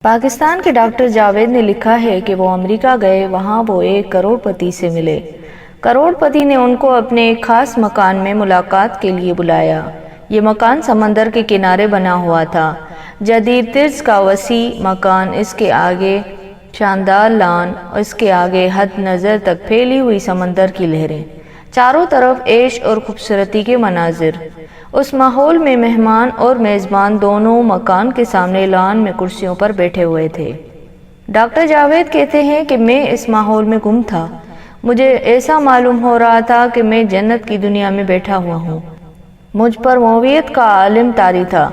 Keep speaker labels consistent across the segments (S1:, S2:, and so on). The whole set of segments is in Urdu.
S1: پاکستان کے ڈاکٹر جاوید نے لکھا ہے کہ وہ امریکہ گئے، وہاں وہ ایک کروڑ پتی سے ملے۔ کروڑ پتی نے ان کو اپنے ایک خاص مکان میں ملاقات کے لیے بلایا۔ یہ مکان سمندر کے کنارے بنا ہوا تھا۔ جدید طرز کا وسیع مکان، اس کے آگے شاندار لان، اس کے آگے حد نظر تک پھیلی ہوئی سمندر کی لہریں، چاروں طرف عیش اور خوبصورتی کے مناظر۔ اس ماحول میں مہمان اور میزبان دونوں مکان کے سامنے لان میں کرسیوں پر بیٹھے ہوئے تھے۔ ڈاکٹر جاوید کہتے ہیں کہ میں اس ماحول میں گم تھا۔ مجھے ایسا معلوم ہو رہا تھا کہ میں جنت کی دنیا میں بیٹھا ہوا ہوں۔ مجھ پر معویت کا عالم طاری تھا۔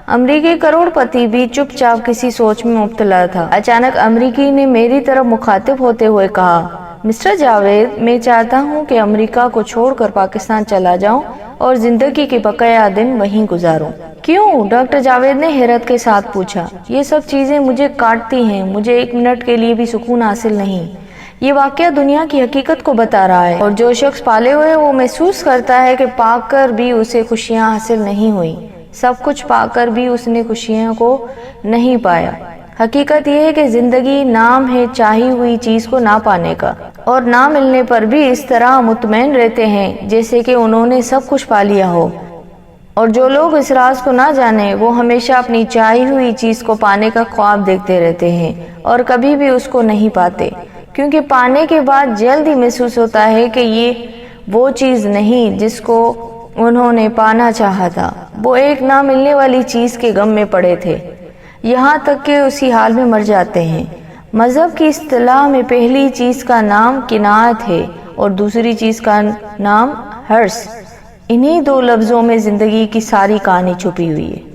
S1: امریکی کروڑ پتی بھی چپ چاپ کسی سوچ میں مبتلا تھا۔ اچانک امریکی نے میری طرف مخاطب ہوتے ہوئے کہا، مسٹر جاوید، میں چاہتا ہوں کہ امریکہ کو چھوڑ کر پاکستان چلا جاؤں اور زندگی کے بقیہ دن وہیں گزاروں۔ کیوں؟ ڈاکٹر جاوید نے حیرت کے ساتھ پوچھا۔ یہ سب چیزیں مجھے کاٹتی ہیں، مجھے ایک منٹ کے لیے بھی سکون حاصل نہیں۔ یہ واقعہ دنیا کی حقیقت کو بتا رہا ہے، اور جو شخص پالے ہوئے وہ محسوس کرتا ہے کہ پا کر بھی اسے خوشیاں حاصل نہیں ہوئیں، سب کچھ پا کر بھی اس نے خوشیوں کو نہیں پایا۔ حقیقت یہ ہے کہ زندگی نام ہے چاہی ہوئی چیز کو نہ پانے کا، اور نہ ملنے پر بھی اس طرح مطمئن رہتے ہیں جیسے کہ انہوں نے سب کچھ پا لیا ہو۔ اور جو لوگ اس راز کو نہ جانیں، وہ ہمیشہ اپنی چاہی ہوئی چیز کو پانے کا خواب دیکھتے رہتے ہیں اور کبھی بھی اس کو نہیں پاتے، کیونکہ پانے کے بعد جلد ہی محسوس ہوتا ہے کہ یہ وہ چیز نہیں جس کو انہوں نے پانا چاہا تھا۔ وہ ایک نہ ملنے والی چیز کے غم میں پڑے تھے، یہاں تک کہ اسی حال میں مر جاتے ہیں۔ مذہب کی اصطلاح میں پہلی چیز کا نام قناعت ہے اور دوسری چیز کا نام حرص۔ انہی دو لفظوں میں زندگی کی ساری کہانی چھپی ہوئی ہے۔